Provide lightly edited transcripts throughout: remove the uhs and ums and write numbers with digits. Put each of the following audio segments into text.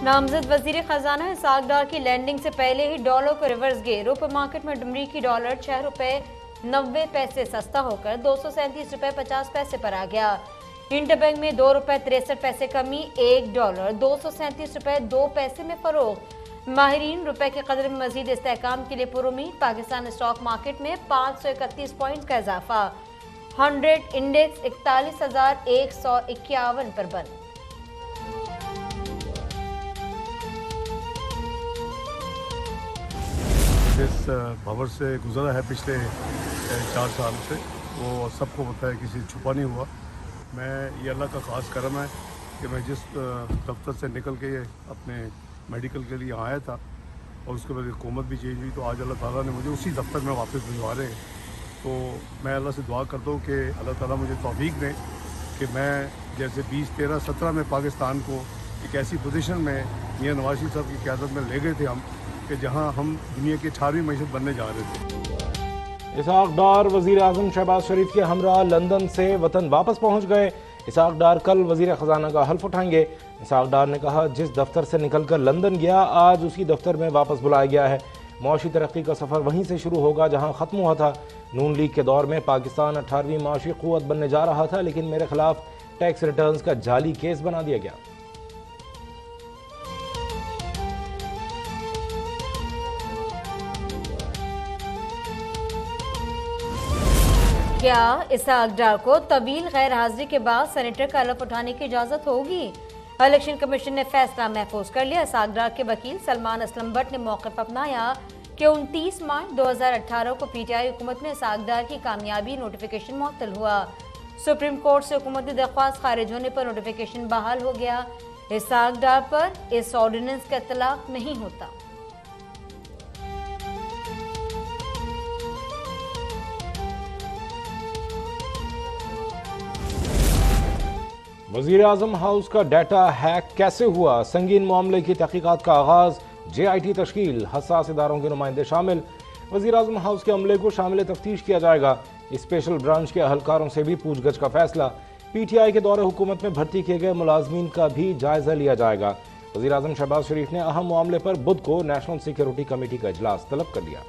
नामजद वजीर खजाना इसहाक डार की लैंडिंग से पहले ही डॉलर को रिवर्स गियर। रुपये मार्केट में अमरीकी डॉलर 6 रुपए 90 पैसे सस्ता होकर 237 रुपए 50 पैसे पर आ गया। इंटरबैंक में 2 रुपए 63 पैसे कमी, 1 डॉलर 237 रुपए 2 पैसे में फरोख्त। माहिरीन रुपए की कदर में मजीद इस्तेहकाम के लिए पुरुमीद। पाकिस्तान स्टॉक मार्केट में 531 पॉइंट का इजाफा। 100 इंडेक्स 41,151 पर बंद। जिस भंवर से गुजरा है पिछले 4 साल से, वो सबको पता है, किसी छुपा नहीं हुआ। मैं ये अल्लाह का ख़ास करम है कि मैं जिस दफ्तर से निकल के अपने मेडिकल के लिए आया था और उसके बाद हुकूमत भी चेंज हुई, तो आज अल्लाह ताला ने मुझे उसी दफ्तर में वापस भिजवा रहे हैं। तो मैं अल्लाह से दुआ करता हूँ कि अल्लाह ताला मुझे तौफीक दें कि मैं जैसे 20, 13, 17 में पाकिस्तान को एक ऐसी पोजीशन में मियां नवाज शरीफ साहब की क़यादत में ले गए थे हम, कि जहां हम दुनिया की 18वीं मईशत बनने जा रहे थे। इसहाक डार वज़ीर आज़म शहबाज शरीफ के हमरा लंदन से वतन वापस पहुंच गए। इसहाक डार कल वज़ीर ख़जाना का हल्फ उठाएंगे। इसहाक डार ने कहा, जिस दफ्तर से निकलकर लंदन गया, आज उसी दफ्तर में वापस बुलाया गया है। मुआशी तरक्की का सफ़र वहीं से शुरू होगा जहां ख़त्म हुआ था। नून लीग के दौर में पाकिस्तान 18वीं माशी क़ुव्वत बनने जा रहा था, लेकिन मेरे खिलाफ टैक्स रिटर्न्स का जाली केस बना दिया गया। क्या इसहाक डार को तवील गैर हाजिरी के बाद सेनेटर का हलफ उठाने की इजाजत होगी? इलेक्शन कमीशन ने फैसला महफूज कर लिया। इसहाक डार के वकील सलमान असलम भट्ट ने मौक़िफ़ अपनाया कि 29 मार्च 2018 को पीटीआई हुकूमत में इसहाक डार की कामयाबी नोटिफिकेशन मुअत्तल हुआ। सुप्रीम कोर्ट से हुकूमती दरख्वास्त खारिज होने पर नोटिफिकेशन बहाल हो गया। इसहाक डार पर इस ऑर्डिनेंस का इतलाक नहीं होता। वज़ीर आज़म हाउस का डाटा हैक कैसे हुआ? संगीन मामले की तहकीकात का आगाज। JIT तश्कील, हसास इदारों के नुमाइंदे शामिल। वज़ीर आज़म हाउस के अमले को शामिल तफ्तीश किया जाएगा। स्पेशल ब्रांच के अहलकारों से भी पूछगछ का फैसला। PTI के दौरे हुकूमत में भर्ती किए गए मुलाजमीन का भी जायजा लिया जाएगा। वज़ीर आज़म शहबाज शरीफ ने अहम मामले पर बुध को नेशनल सिक्योरिटी कमेटी का इजलास तलब कर लिया।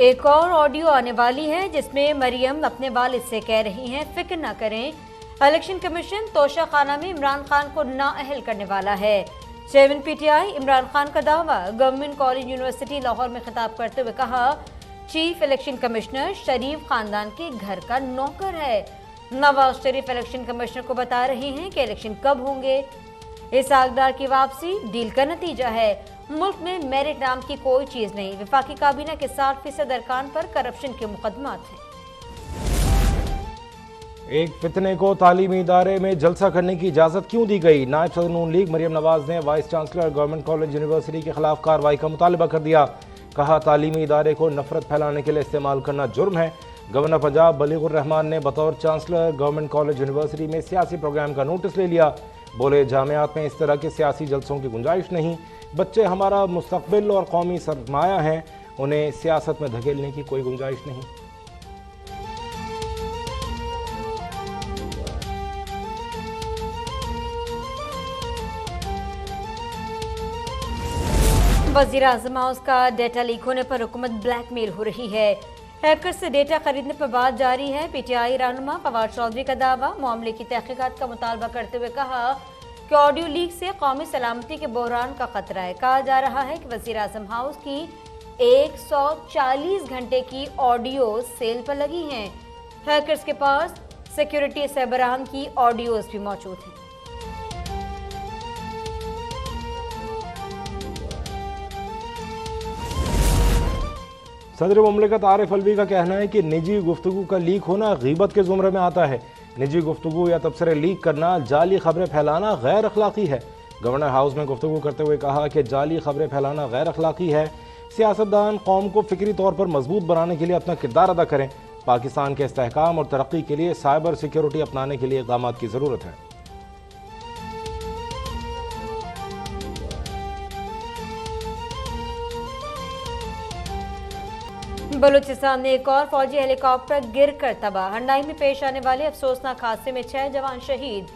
एक और ऑडियो आने वाली है जिसमें मरियम अपने वालिद से कह रही हैं, फिक्र न करें, इलेक्शन कमीशन तोशा खाना में इमरान खान को नाअहल करने वाला है। चेयरमैन PTI इमरान खान का दावा। गवर्नमेंट कॉलेज यूनिवर्सिटी लाहौर में खिताब करते हुए कहा, चीफ इलेक्शन कमिश्नर शरीफ खानदान के घर का नौकर है। नवाज शरीफ इलेक्शन कमिश्नर को बता रहे हैं कि इलेक्शन कब होंगे। इसहाक डार की वापसी डील का नतीजा है। मुल्क में मेरिट नाम की कोई चीज नहीं। वफाकी काबीना के 60% अरकान पर करप्शन के मुकदमात हैं। एक फितने को तालीमी इदारे में जलसा करने की इजाज़त क्यों दी गई? नायब सदर नून लीग मरियम नवाज ने vice chancellor government college university के खिलाफ कार्रवाई का मुतालबा कर दिया। कहा, तालीमी इदारे को नफरत फैलाने के लिए इस्तेमाल करना जुर्म है। गवर्नर पंजाब बलीगुर रहमान ने बतौर चांसलर गवर्नमेंट कॉलेज यूनिवर्सिटी में सियासी प्रोग्राम का नोटिस ले लिया। बोले, जामियात में इस तरह के सियासी जलसों की गुंजाइश नहीं। बच्चे हमारा मुस्तकबिल और कौमी सरमाया हैं, उन्हें सियासत में धकेलने की कोई गुंजाइश नहीं। वज़ीर आज़म हाउस का डेटा लीक होने पर हुकूमत ब्लैकमेल हो रही है। हैकर से डेटा खरीदने पर बात जारी है। PTI रहनुमा फवाद चौधरी का दावा। मामले की तहकीकात का मुतालबा करते हुए कहा कि ऑडियो लीक से कौमी सलामती के बहरान का खतरा है। कहा जा रहा है कि वज़ीर आज़म हाउस की 140 घंटे की ऑडियो सेल पर लगी हैं। हैकर्स के पास सिक्योरिटी सरबराहान की ऑडियोज भी मौजूद हैं। सदर मुमलिकत आरिफ अलवी का कहना है कि निजी गुफ्तगू का लीक होना गीबत के ज़ुमरे में आता है। निजी गुफ्तगू या तबसरे लीक करना, जाली खबरें फैलाना गैर अखलाकी है। गवर्नर हाउस में गुफ्तगू करते हुए कहा कि जाली खबरें फैलाना गैर अखलाकी है। सियासतदान कौम को फिक्री तौर पर मजबूत बनाने के लिए अपना किरदार अदा करें। पाकिस्तान के इस्तेहकाम और तरक्की के लिए साइबर सिक्योरिटी अपनाने के लिए इक़दाम की ज़रूरत है। बलूचिस्तान में एक और फौजी हेलीकॉप्टर गिरकर तबाह। हंडाई में पेश आने वाले अफसोसनाक हादसे में 6 जवान शहीद।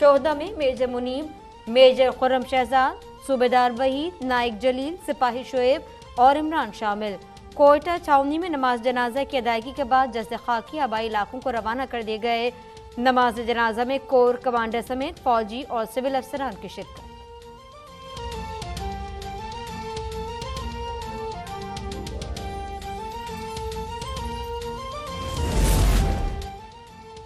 शोहदा में मेजर मुनीब, मेजर खुर्रम शहजाद, सूबेदार वहीद, नाइक जलील, सिपाही शुएब और इमरान शामिल। कोयटा छावनी में नमाज जनाजा की अदायगी के बाद जस्द खाकी आबाई इलाकों को रवाना कर दिए गए। नमाज जनाजा में कोर कमांडर समेत फौजी और सिविल अफसरान की शिरकत।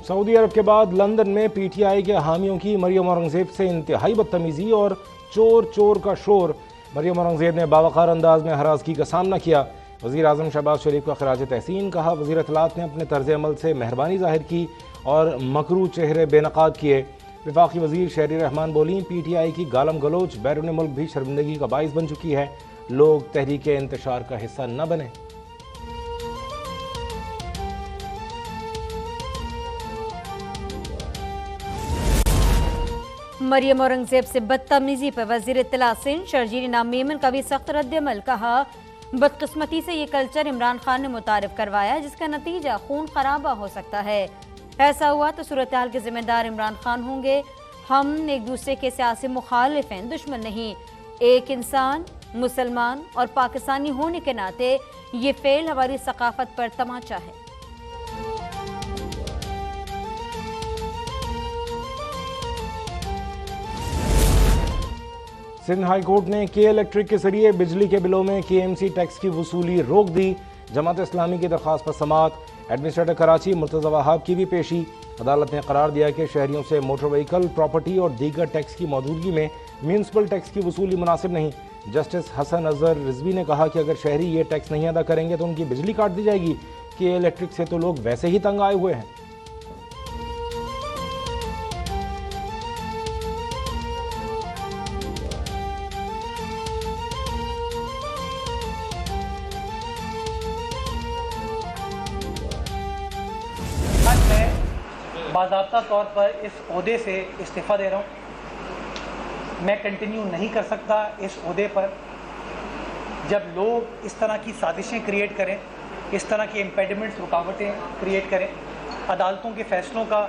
सऊदी अरब के बाद लंदन में पीटीआई के हामियों की मरियम औरंगजेब से इंतहाई बदतमीजी और चोर चोर का शोर। मरियम औरंगजेब ने बावकार अंदाज में हरासगी का सामना किया। वज़ीर आज़म शहबाज शरीफ का खराज तहसीन कहा। वज़ीर इत्तलात ने अपने तर्ज अमल से मेहरबानी जाहिर की और मकरू चेहरे बेनकाब किए। वफाकी वज़ीर शहरी रहमान बोली, पीटीआई की गालम गलोच बैरून मुल्क भी शर्मिंदगी का बाइस बन चुकी है। लोग तहरीक इंतशार का हिस्सा न बने। मरियम औरंगजेब से बदतमीजी पर वज़ीर इत्तलात सिंध शर्जील इनाम मेमन का भी सख्त रद्द-ए-अमल। कहा, बदकिस्मती से ये कल्चर इमरान खान ने मुतारिफ करवाया जिसका नतीजा खून खराबा हो सकता है। ऐसा हुआ तो सूरत हाल के जिम्मेदार इमरान खान होंगे। हम एक दूसरे के सियासी मुखालिफ हैं, दुश्मन नहीं। एक इंसान, मुसलमान और पाकिस्तानी होने के नाते ये फेल हमारी सकाफत पर तमाचा है। सिंध हाई कोर्ट ने के इलेक्ट्रिक के जरिए बिजली के बिलों में KMC टैक्स की वसूली रोक दी। जमात इस्लामी की दरख्वास्त पर समाअत। एडमिनिस्ट्रेटर कराची मुर्तज़ा वहाब की भी पेशी। अदालत ने करार दिया कि शहरियों से मोटर व्हीकल, प्रॉपर्टी और दीगर टैक्स की मौजूदगी में म्यूनसिपल टैक्स की वसूली मुनासिब नहीं। जस्टिस हसन अजहर रिजवी ने कहा कि अगर शहरी ये टैक्स नहीं अदा करेंगे तो उनकी बिजली काट दी जाएगी। के इलेक्ट्रिक से तो लोग वैसे ही तंग आए हुए हैं। मैं बाज़ाब्ता तौर पर इस ओहदे से इस्तीफ़ा दे रहा हूँ। मैं कंटिन्यू नहीं कर सकता इस ओहदे पर जब लोग इस तरह की साजिशें क्रिएट करें, इस तरह की इम्पेडिमेंट्स, रुकावटें क्रिएट करें। अदालतों के फ़ैसलों का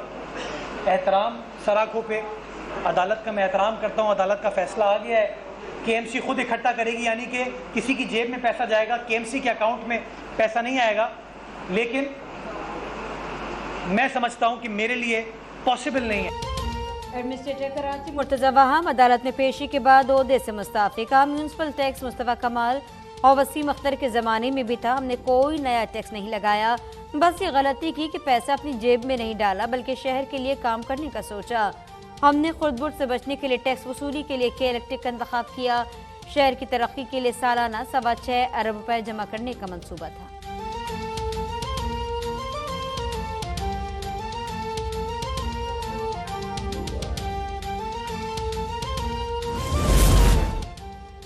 एहतराम सराखों पे, अदालत का मैं एहतराम करता हूँ। अदालत का फ़ैसला आ गया है, KMC खुद इकट्ठा करेगी, यानी कि किसी की जेब में पैसा जाएगा, KMC के अकाउंट में पैसा नहीं आएगा। लेकिन मैं समझता हूं कि मेरे लिए पॉसिबल नहीं है। एडमिनिस्ट्रेटर कराची मुर्तज़ा वहाब अदालत में पेशी के बाद ओहदे से मुस्ताफ़ी। का म्यूनसिपल टैक्स मुस्तफ़ा कमाल और वसीम अख्तर के ज़माने में भी था। हमने कोई नया टैक्स नहीं लगाया, बस ये गलती की कि पैसा अपनी जेब में नहीं डाला बल्कि शहर के लिए काम करने का सोचा। हमने खुर्द-बुर्द से बचने के लिए टैक्स वसूली के लिए के इलेक्ट्रिक का इंतखाब किया। शहर की तरक्की के लिए सालाना 6.25 अरब रुपए जमा करने का मंसूबा था।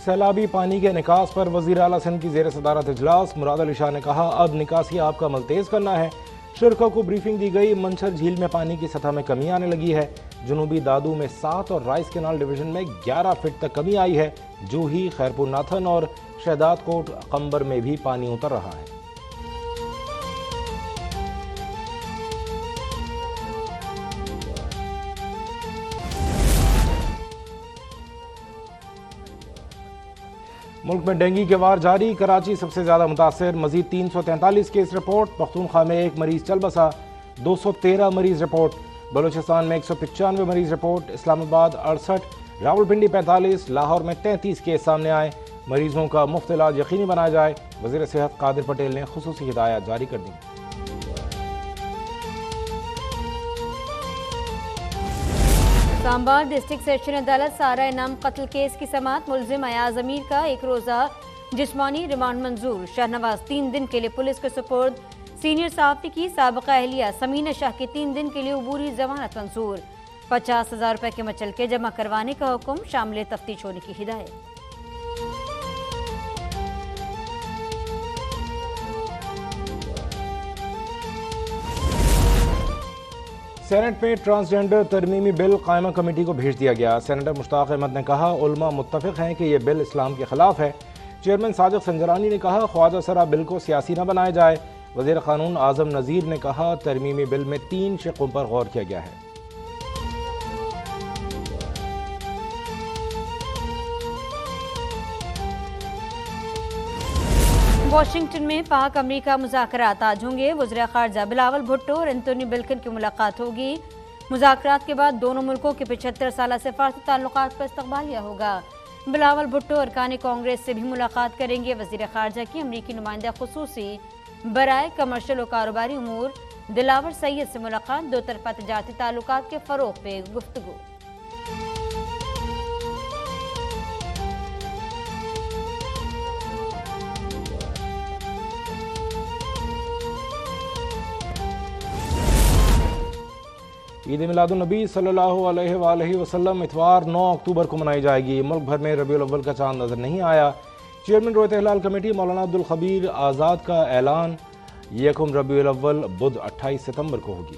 सैलाबी पानी के निकास पर वज़ीर आला सिंध की ज़ेर सदारत इजलास। मुराद अली शाह ने कहा, अब निकासी आपका अमल तेज़ करना है। शुरका को ब्रीफिंग दी गई। मंछर झील में पानी की सतह में कमी आने लगी है। जनूबी दादू में 7 और राइस कैनाल डिवीजन में 11 फीट तक कमी आई है। जूही, खैरपुर नाथन और शहदाद कोट कंबर में भी पानी उतर रहा है। मुल्क में डेंगू के वार जारी। कराची सबसे ज्यादा मुतासर, मजीद 343 केस रिपोर्ट। पख्तूनख्वा में 1 मरीज चल बसा, 213 मरीज रिपोर्ट। बलूचिस्तान में 195 मरीज रिपोर्ट। इस्लामाबाद 68, रावलपिंडी 45, लाहौर में 33 केस सामने आए। मरीजों का मुफ्त इलाज यकीनी बनाया जाए। वज़ीर सेहत कादिर पटेल ने खुसूसी हिदायत जारी कर दी। सांबा डिस्ट्रिक्ट सेशन अदालत सारा इनाम कत्ल केस की समाअत। मुलजिम अयाज अमीर का 1 रोज़ा जिस्मानी रिमांड मंजूर। शाहनवाज 3 दिन के लिए पुलिस के सुपुर्द। सीनियर सहाफ़ी की साबिका अहलिया समीना शाह की 3 दिन के लिए अबूरी जमानत मंजूर। 50,000 रुपए के मचलके जमा करवाने का हुक्म, शामिल तफ्तीश होने की हिदायत। सेनेट में ट्रांसजेंडर तरमीमी बिल कायमा कमेटी को भेज दिया गया। सेनेटर मुश्ताक अहमद ने कहा, उलमा मुत्तफिक हैं कि यह बिल इस्लाम के खिलाफ है। चेयरमैन साजिद संजरानी ने कहा ख्वाजा सरा बिल को सियासी न बनाया जाए। वज़ीर क़ानून आज़म नज़ीर ने कहा तरमीमी बिल में 3 शिक़ों पर गौर किया गया है। वाशिंगटन में पाक अमरीका मुज़ाकरात आज होंगे। वज़ीर ख़ारजा बिलावल भुट्टो और एंटोनी ब्लिंकन की मुलाकात होगी। मुज़ाकरात के बाद दोनों मुल्कों के 75 साल सिफारती ताल्लुकात पर इस्तक़बालिया होगा। बिलावल भुट्टो अरकान कांग्रेस से भी मुलाकात करेंगे। वज़ीर ख़ारजा की अमरीकी नुमाइंदा खुसूसी बराए कमर्शल और कारोबारी उमूर दिलावर सैयद से मुलाकात, दो तरफ़ा तजारती ताल्लुकात के फ़रोग़ पे गुफ्तगू। ईद मिलादुन्नबी सल्लल्लाहु अलैहि वसल्लम इतवार 9 अक्टूबर को मनाई जाएगी। मुल्क भर में रबीउल अव्वल का चांद नजर नहीं आया। चेयरमैन रोयत हिलाल कमेटी मौलाना अब्दुल खबीर आज़ाद का ऐलान, 1 रबीउल अव्वल बुध 28 सितंबर को होगी।